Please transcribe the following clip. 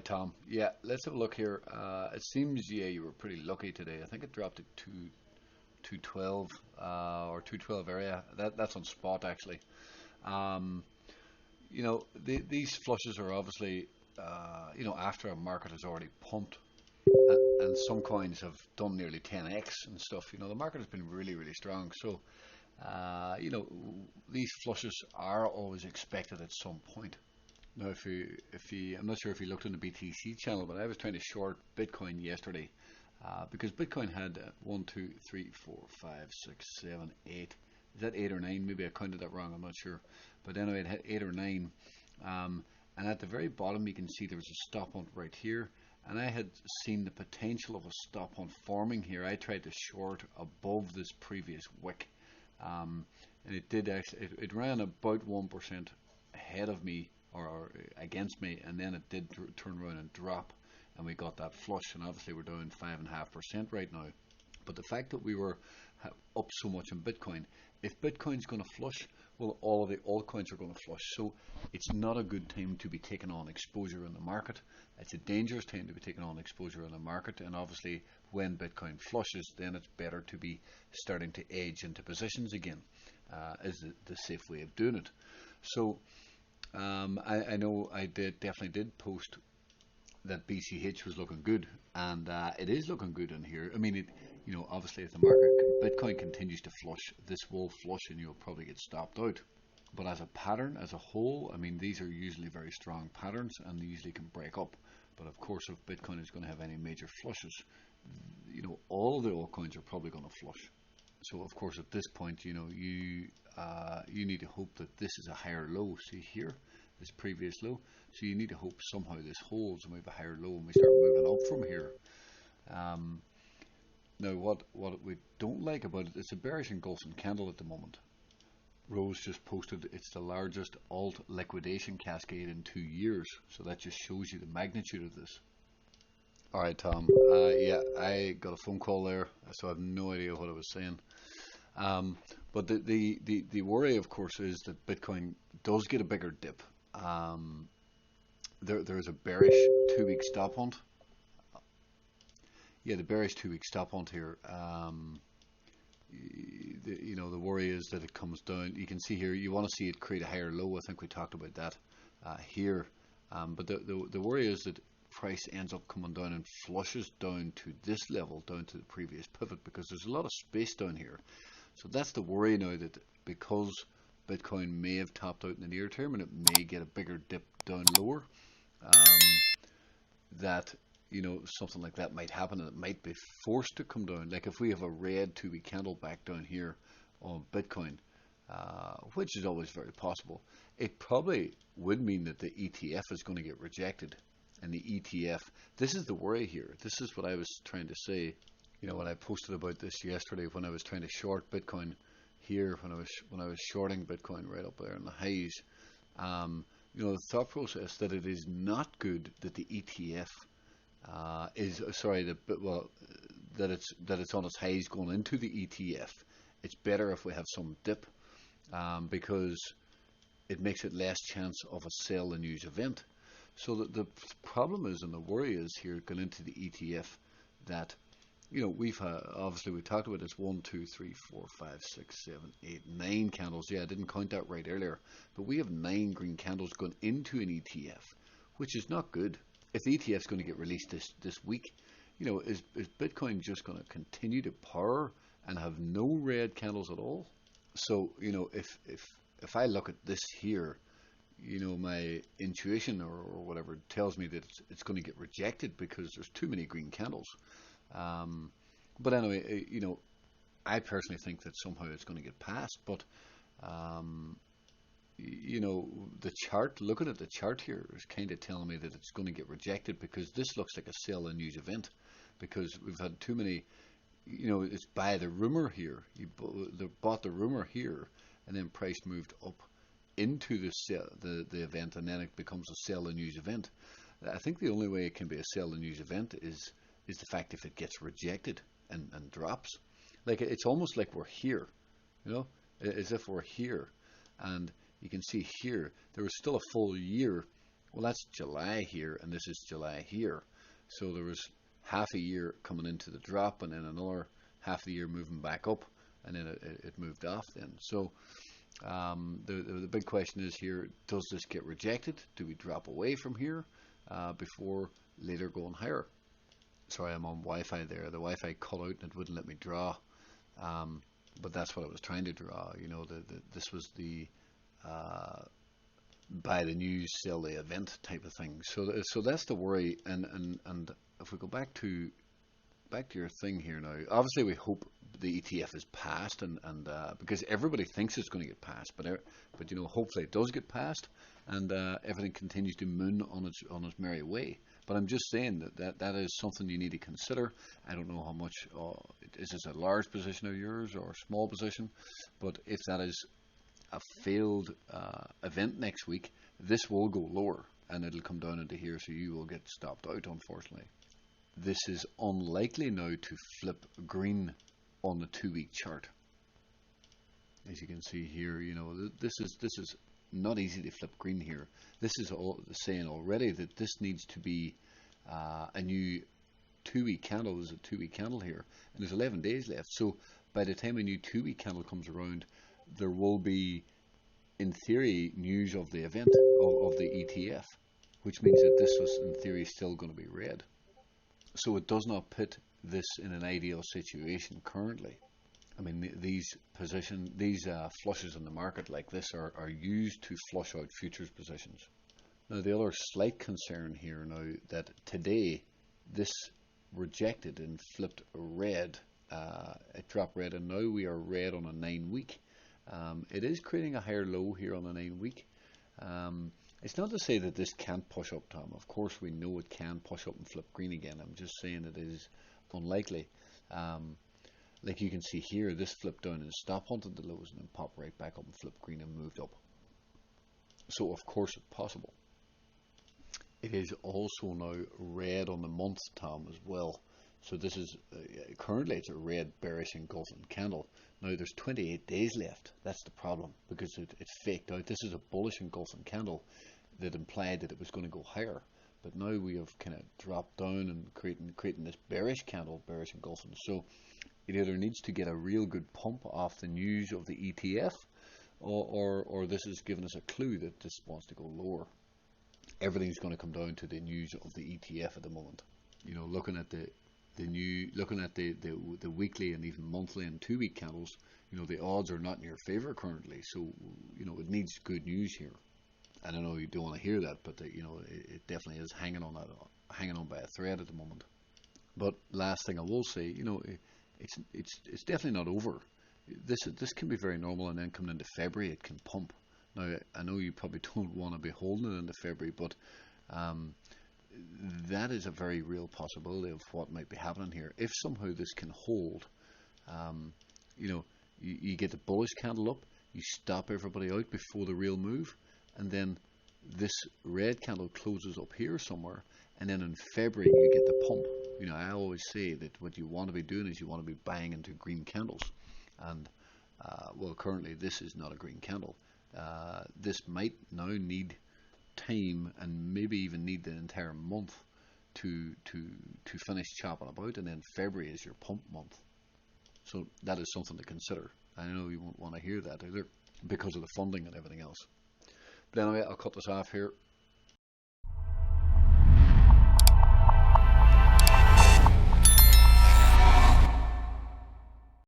right, Tom. Yeah, let's have a look here. It seems, yeah, you were pretty lucky today. I think it dropped to 212 or 212 area. That's on spot actually. Um, these flushes are obviously, after a market has already pumped, and some coins have done nearly 10x and stuff. The market has been really, really strong. So, uh, you know, these flushes are always expected at some point. Now, I'm not sure if you looked on the BTC channel, but I was trying to short Bitcoin yesterday because Bitcoin had 1, 2, 3, 4, 5, 6, 7, 8. Is that 8 or 9? Maybe I counted that wrong. I'm not sure. But anyway, it had 8 or 9. And at the very bottom, you can see there was a stop hunt right here. And I had seen the potential of a stop hunt forming here. I tried to short above this previous wick. And it did actually, it ran about 1% ahead of me or against me, and then it did turn around and drop, and we got that flush. And obviously, we're down 5.5% right now. But the fact that we were up so much in Bitcoin, if Bitcoin's going to flush, well, all of the altcoins are going to flush. So it's not a good time to be taking on exposure in the market. It's a dangerous time to be taking on exposure in the market. And obviously, when Bitcoin flushes, then it's better to be starting to edge into positions again, is the safe way of doing it. So I know I definitely did post that BCH was looking good, and it is looking good in here. I mean, obviously, if the market Bitcoin continues to flush, this will flush, and you'll probably get stopped out. But as a pattern, as a whole, I mean, these are usually very strong patterns, and they usually can break up. But of course, if Bitcoin is going to have any major flushes, all of the altcoins are probably going to flush. So of course, at this point, you need to hope that this is a higher low. See here, this previous low. So you need to hope somehow this holds and we have a higher low and we start moving up from here. Now, what we don't like about it, it's a bearish engulfing candle at the moment. Rose just posted it's the largest alt liquidation cascade in 2 years. So that just shows you the magnitude of this. All right, Tom. Yeah, I got a phone call there, so I have no idea what I was saying. But the worry, of course, is that Bitcoin does get a bigger dip. There is a bearish 2-week stop hunt. Yeah, the bearish 2-week stop hunt here. The worry is that it comes down. You can see here, you want to see it create a higher low. I think we talked about that here. But the worry is that price ends up coming down and flushes down to this level, down to the previous pivot, because there's a lot of space down here. So that's the worry now, that because Bitcoin may have topped out in the near term and it may get a bigger dip down lower, that something like that might happen and it might be forced to come down. Like if we have a red 2-week candle back down here on Bitcoin, which is always very possible, it probably would mean that the ETF is going to get rejected. And the ETF, this is the worry here. This is what I was trying to say. When I posted about this yesterday, when I was trying to short Bitcoin here, when I was shorting Bitcoin right up there in the highs, the thought process that it is not good that the ETF that it's on its highs going into the ETF. It's better if we have some dip, because it makes it less chance of a sell the news event. So the problem is, and the worry is here going into the ETF, that we've obviously we talked about this 1, 2, 3, 4, 5, 6, 7, 8, 9 candles. Yeah, I didn't count that right earlier, but we have 9 green candles going into an ETF, which is not good. If the ETF is going to get released this week, is Bitcoin just going to continue to power and have no red candles at all? So if I look at this here, my intuition or whatever tells me that it's going to get rejected because there's too many green candles. But anyway, I personally think that somehow it's going to get passed. But the chart, looking at the chart here, is kind of telling me that it's going to get rejected, because this looks like a sell the news event, because we've had too many. It's buy the rumor here. They bought the rumor here, and then price moved up into the event, and then it becomes a sell the news event. I think the only way it can be a sell the news event is the fact if it gets rejected and drops. Like it's almost like we're here, as if we're here, and you can see here there was still a full year Well, that's July here, and this is July here. So there was half a year coming into the drop, and then another half the year moving back up, and then it moved off then. So the big question is here, does this get rejected? Do we drop away from here before later going higher? Sorry, I'm on Wi-Fi there. The Wi-Fi cut out and it wouldn't let me draw. But that's what I was trying to draw. You know, this was the buy the news, sell the event type of thing. So that's the worry. And if we go back to your thing here now, obviously we hope the ETF is passed, and because everybody thinks it's going to get passed, but you know, hopefully it does get passed, and everything continues to moon on its merry way. But I'm just saying that is something you need to consider. I don't know how much is this a large position of yours or a small position, but if that is a failed event next week, this will go lower and it'll come down into here, so you will get stopped out, unfortunately. This is unlikely now to flip green on the 2-week chart. As you can see here, you know, this is not easy to flip green here. This is all saying already that this needs to be a new 2-week candle. There's a 2-week candle here, and there's 11 days left. So by the time a new 2-week candle comes around, there will be, in theory, news of the event of the ETF, which means that this was, in theory, still going to be red. So it does not put this in an ideal situation currently. I mean, these flushes in the market like this are used to flush out futures positions. Now, the other slight concern here now that today this rejected and flipped red. It dropped red, and now we are red on a 9-week. It is creating a higher low here on a 9-week. It's not to say that this can't push up, Tom. Of course, we know it can push up and flip green again. I'm just saying it is unlikely. Like you can see here, this flipped down and stop hunted the lows and then popped right back up and flipped green and moved up. So, of course, it's possible. It is also now red on the month, Tom, as well. So this is, currently it's a red bearish engulfing candle. Now there's 28 days left. That's the problem, because it's faked out. This is a bullish engulfing candle that implied that it was going to go higher. But now we have kind of dropped down and creating this bearish candle, bearish engulfing. So it either needs to get a real good pump off the news of the ETF, or this is giving us a clue that this wants to go lower. Everything's going to come down to the news of the ETF at the moment. You know, looking at the weekly and even monthly and 2-week candles, you know, the odds are not in your favor currently. So, you know, it needs good news here. And I know you don't want to hear that, but you know, it definitely is hanging on by a thread at the moment. But last thing I will say, you know, it's definitely not over. This can be very normal, and then coming into February, it can pump. Now, I know you probably don't want to be holding it into February, but that is a very real possibility of what might be happening here. If somehow this can hold, you know, you get the bullish candle up, you stop everybody out before the real move, and then this red candle closes up here somewhere, and then in February you get the pump. You know, I always say that what you want to be doing is you want to be buying into green candles, and well, currently this is not a green candle. This might now need time, and maybe even need the entire month to finish chopping about, and then February is your pump month. So that is something to consider. I know you won't want to hear that either, because of the funding and everything else. But anyway, I'll cut this off here.